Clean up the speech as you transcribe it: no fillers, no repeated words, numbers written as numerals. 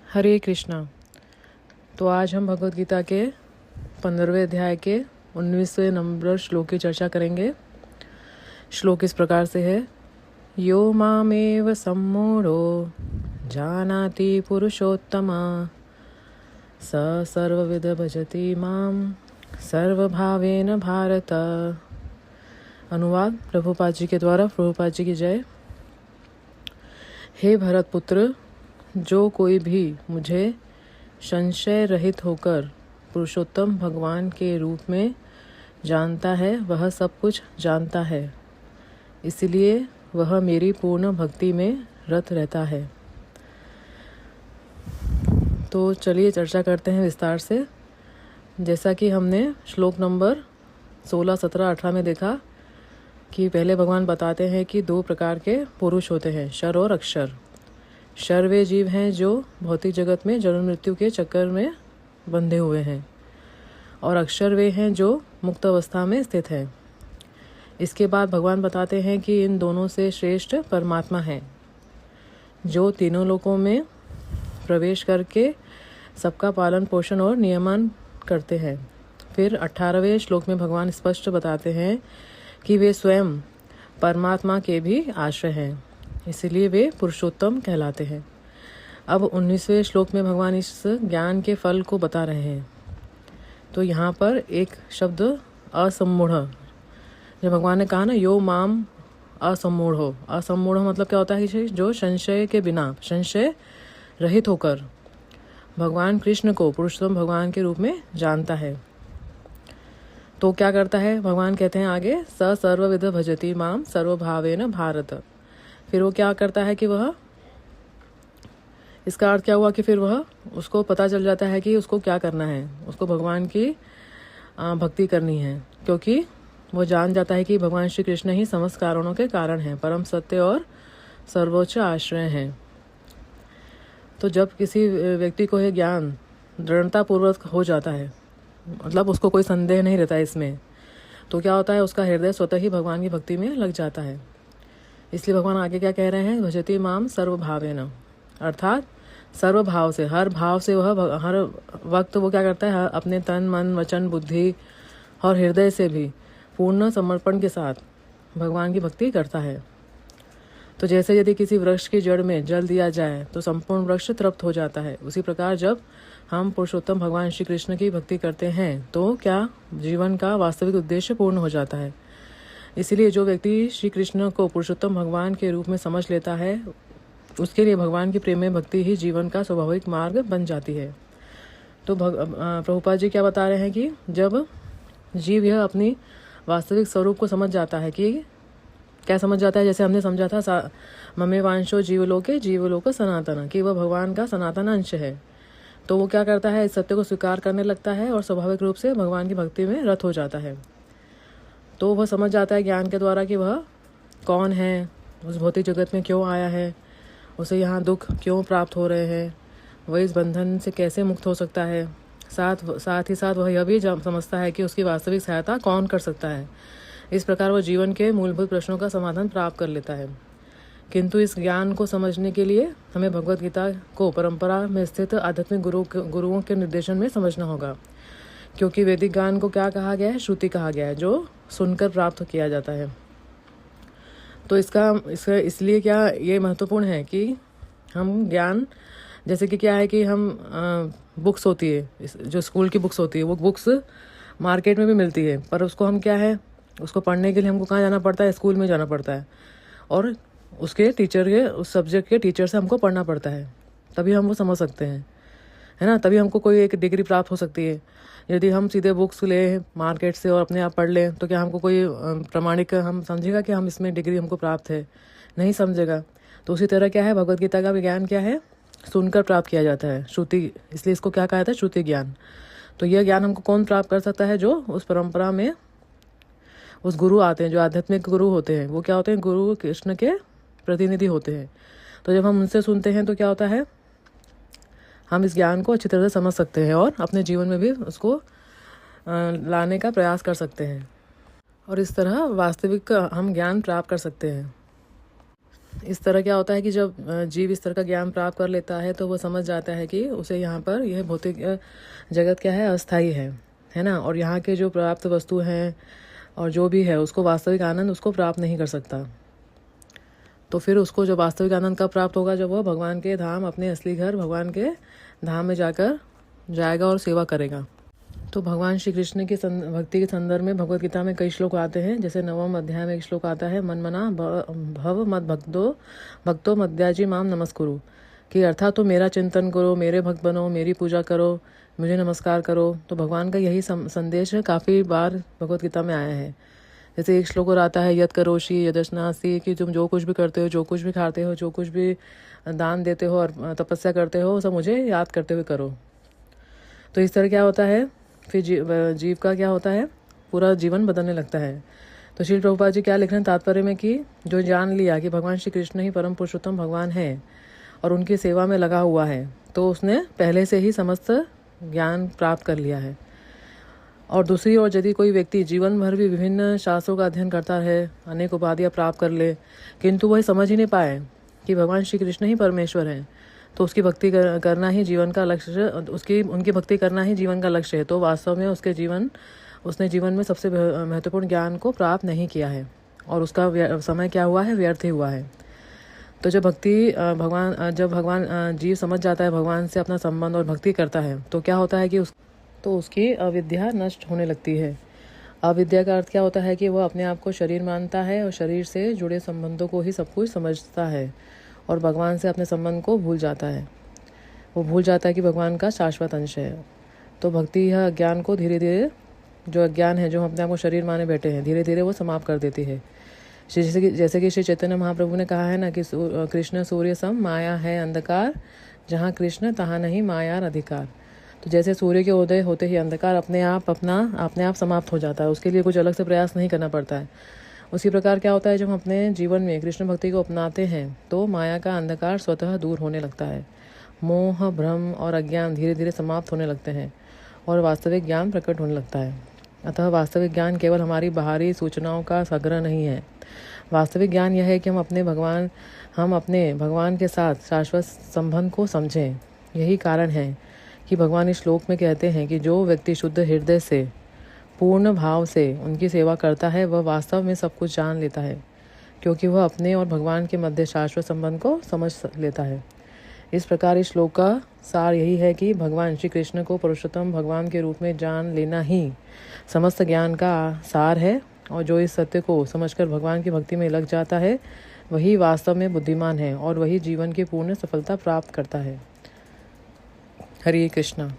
हरे कृष्णा। तो आज हम भगवद गीता के 15वें अध्याय के 19वें नंबर श्लोक की चर्चा करेंगे। श्लोक इस प्रकार से है। यो मामेव सम्मूढ़ो जानाति पुरुषोत्तमा स सर्वविद भजति माम सर्वभावेन भारत। अनुवाद प्रभुपाद जी के द्वारा। प्रभुपाद जी की जय। हे भरत पुत्र, जो कोई भी मुझे संशय रहित होकर पुरुषोत्तम भगवान के रूप में जानता है वह सब कुछ जानता है, इसलिए वह मेरी पूर्ण भक्ति में रत रहता है। तो चलिए चर्चा करते हैं विस्तार से। जैसा कि हमने श्लोक नंबर 16, 17, 18 में देखा कि पहले भगवान बताते हैं कि दो प्रकार के पुरुष होते हैं, शर और अक्षर। शर वे जीव हैं जो भौतिक जगत में जन्म मृत्यु के चक्कर में बंधे हुए हैं, और अक्षर वे हैं जो मुक्त अवस्था में स्थित हैं। इसके बाद भगवान बताते हैं कि इन दोनों से श्रेष्ठ परमात्मा है, जो तीनों लोकों में प्रवेश करके सबका पालन पोषण और नियमन करते हैं। फिर 18वें श्लोक में भगवान स्पष्ट बताते हैं कि वे स्वयं परमात्मा के भी आश्रय हैं, इसलिए वे पुरुषोत्तम कहलाते हैं। अब 19वें श्लोक में भगवान इस ज्ञान के फल को बता रहे हैं। तो यहाँ पर एक शब्द असम्मूढ़, जब भगवान ने कहा ना यो माम असम्मूढ़ हो, असम्मूढ़ मतलब क्या होता है कि जो संशय के बिना, संशय रहित होकर भगवान कृष्ण को पुरुषोत्तम भगवान के रूप में जानता है। तो क्या करता है भगवान कहते हैं आगे, स सर्वविद भजति माम सर्वभावेन भारत। फिर वो क्या करता है कि वह, इसका अर्थ क्या हुआ कि फिर वह, उसको पता चल जाता है कि उसको क्या करना है, उसको भगवान की भक्ति करनी है, क्योंकि वो जान जाता है कि भगवान श्री कृष्ण ही समस्त कारणों के कारण हैं, परम सत्य और सर्वोच्च आश्रय हैं। तो जब किसी व्यक्ति को यह ज्ञान दृढ़तापूर्वक हो जाता है, मतलब उसको कोई संदेह नहीं रहता है इसमें, तो क्या होता है, उसका हृदय स्वतः ही भगवान की भक्ति में लग जाता है। इसलिए भगवान आगे क्या कह रहे हैं, भजति माम सर्वभावेन, अर्थात सर्वभाव से, हर भाव से वह हर वक्त वो क्या करता है, अपने तन मन वचन बुद्धि और हृदय से भी पूर्ण समर्पण के साथ भगवान की भक्ति करता है। तो जैसे यदि किसी वृक्ष की जड़ में जल दिया जाए तो संपूर्ण वृक्ष तृप्त हो जाता है, उसी प्रकार जब हम पुरुषोत्तम भगवान श्री कृष्ण की भक्ति करते हैं तो क्या जीवन का वास्तविक उद्देश्य पूर्ण हो जाता है। इसीलिए जो व्यक्ति श्री कृष्ण को पुरुषोत्तम भगवान के रूप में समझ लेता है, उसके लिए भगवान की प्रेम में भक्ति ही जीवन का स्वाभाविक मार्ग बन जाती है। तो प्रभुपाद जी क्या बता रहे हैं कि जब जीव यह अपनी वास्तविक स्वरूप को समझ जाता है, कि क्या समझ जाता है, जैसे हमने समझा था ममे वांशो जीवलोक सनातन, कि वह भगवान का सनातन अंश है, तो वो क्या करता है, इस सत्य को स्वीकार करने लगता है और स्वाभाविक रूप से भगवान की भक्ति में रत हो जाता है। तो वह समझ जाता है ज्ञान के द्वारा कि वह कौन है, उस भौतिक जगत में क्यों आया है, उसे यहाँ दुख क्यों प्राप्त हो रहे हैं, वह इस बंधन से कैसे मुक्त हो सकता है। साथ ही साथ वह यह भी समझता है कि उसकी वास्तविक सहायता कौन कर सकता है। इस प्रकार वह जीवन के मूलभूत प्रश्नों का समाधान प्राप्त कर लेता है। किंतु इस ज्ञान को समझने के लिए हमें भगवद गीता को परंपरा में स्थित आध्यात्मिक गुरुओं के निर्देशन में समझना होगा, क्योंकि वैदिक ज्ञान को क्या कहा गया है, श्रुति कहा गया है, जो सुनकर प्राप्त किया जाता है। तो इसका इसलिए क्या ये महत्वपूर्ण है कि हम ज्ञान, जैसे कि क्या है कि हम बुक्स होती है, जो स्कूल की बुक्स होती है, वो बुक्स मार्केट में भी मिलती है, पर उसको हम क्या है, उसको पढ़ने के लिए हमको कहाँ जाना पड़ता है, स्कूल में जाना पड़ता है, और उसके टीचर के, उस सब्जेक्ट के टीचर से हमको पढ़ना पड़ता है, तभी हम वो समझ सकते हैं, है ना, तभी हमको कोई एक डिग्री प्राप्त हो सकती है। यदि हम सीधे बुक्स ले मार्केट से और अपने आप पढ़ लें तो क्या हमको कोई प्रमाणिक हम समझेगा कि हम इसमें डिग्री हमको प्राप्त है, नहीं समझेगा। तो उसी तरह क्या है, भगवद गीता का ज्ञान क्या है, सुनकर प्राप्त किया जाता है, श्रुति, इसलिए इसको क्या कहा जाता है, श्रुति ज्ञान। तो यह ज्ञान हमको कौन प्राप्त कर सकता है, जो उस परंपरा में उस गुरु आते हैं, जो आध्यात्मिक गुरु होते हैं, वो क्या होते हैं, गुरु कृष्ण के प्रतिनिधि होते हैं। तो जब हम उनसे सुनते हैं तो क्या होता है, हम इस ज्ञान को अच्छी तरह से समझ सकते हैं और अपने जीवन में भी उसको लाने का प्रयास कर सकते हैं, और इस तरह वास्तविक हम ज्ञान प्राप्त कर सकते हैं। इस तरह क्या होता है कि जब जीव इस तरह का ज्ञान प्राप्त कर लेता है तो वो समझ जाता है कि उसे यहाँ पर यह भौतिक जगत क्या है, अस्थाई है ना, और यहाँ के जो प्राप्त वस्तु हैं और जो भी है उसको वास्तविक आनंद उसको प्राप्त नहीं कर सकता। तो फिर उसको जो वास्तविक आनंद कब प्राप्त होगा, जब वह भगवान के धाम, अपने असली घर भगवान के धाम में जाकर जाएगा और सेवा करेगा। तो भगवान श्री कृष्ण की भक्ति के संदर्भ में भगवत गीता में कई श्लोक आते हैं। जैसे 9वें अध्याय में एक श्लोक आता है, मन मना भव मद भक्तो मद्याजी माम नमस्कुरु, कि अर्थात तो मेरा चिंतन करो, मेरे भक्त बनो, मेरी पूजा करो, मुझे नमस्कार करो। तो भगवान का यही संदेश काफ़ी बार भगवत गीता में आया है। जैसे एक श्लोक और आता है, यद करोषि यदश्नासी, कि तुम जो कुछ भी करते हो, जो कुछ भी खाते हो, जो कुछ भी दान देते हो और तपस्या करते हो, सब मुझे याद करते हुए करो। तो इस तरह क्या होता है, फिर जीव का क्या होता है, पूरा जीवन बदलने लगता है। तो श्री प्रभुपाद जी क्या लिख रहे हैं तात्पर्य में, कि जो जान लिया कि भगवान श्री कृष्ण ही परम पुरुषोत्तम भगवान है और उनकी सेवा में लगा हुआ है, तो उसने पहले से ही समस्त ज्ञान प्राप्त कर लिया है। और दूसरी ओर यदि कोई व्यक्ति जीवन भर भी विभिन्न शास्त्रों का अध्ययन करता है, अनेक उपाधियाँ प्राप्त कर ले, किंतु वह समझ ही नहीं पाए कि भगवान श्री कृष्ण ही परमेश्वर हैं, तो उसकी भक्ति करना ही जीवन का लक्ष्य, उनकी भक्ति करना ही जीवन का लक्ष्य है, तो वास्तव में उसने जीवन में सबसे महत्वपूर्ण ज्ञान को प्राप्त नहीं किया है और उसका समय क्या हुआ है, व्यर्थ ही हुआ है। तो जब भगवान जीव समझ जाता है भगवान से अपना संबंध और भक्ति करता है, तो क्या होता है कि उसकी अविद्या नष्ट होने लगती है। अविद्या का अर्थ क्या होता है कि वह अपने आप को शरीर मानता है और शरीर से जुड़े संबंधों को ही सब कुछ समझता है और भगवान से अपने संबंध को भूल जाता है। वो भूल जाता है कि भगवान का शाश्वत अंश है। तो भक्ति यह अज्ञान को धीरे धीरे, जो अज्ञान है, जो हम अपने आप को शरीर माने बैठे हैं, धीरे धीरे वो समाप्त कर देती है। जैसे कि श्री चैतन्य महाप्रभु ने कहा है ना कि कृष्ण सूर्य सम माया है अंधकार, जहाँ कृष्ण तहाँ नहीं मायार अधिकार। तो जैसे सूर्य के उदय होते ही अंधकार अपने आप समाप्त हो जाता है, उसके लिए कुछ अलग से प्रयास नहीं करना पड़ता है। उसी प्रकार क्या होता है, जब हम अपने जीवन में कृष्ण भक्ति को अपनाते हैं तो माया का अंधकार स्वतः दूर होने लगता है। मोह, भ्रम और अज्ञान धीरे धीरे समाप्त होने लगते हैं और वास्तविक ज्ञान प्रकट होने लगता है। अतः वास्तविक ज्ञान केवल हमारी बाहरी सूचनाओं का संग्रह नहीं है। वास्तविक ज्ञान यह है कि हम अपने भगवान के साथ शाश्वत संबंध को समझें। यही कारण है कि भगवान इस श्लोक में कहते हैं कि जो व्यक्ति शुद्ध हृदय से, पूर्ण भाव से उनकी सेवा करता है, वह वास्तव में सब कुछ जान लेता है, क्योंकि वह अपने और भगवान के मध्य शाश्वत संबंध को समझ लेता है। इस प्रकार इस श्लोक का सार यही है कि भगवान श्री कृष्ण को पुरुषोत्तम भगवान के रूप में जान लेना ही समस्त ज्ञान का सार है, और जो इस सत्य को समझकर भगवान की भक्ति में लग जाता है, वही वास्तव में बुद्धिमान है और वही जीवन की पूर्ण सफलता प्राप्त करता है। हरे कृष्णा।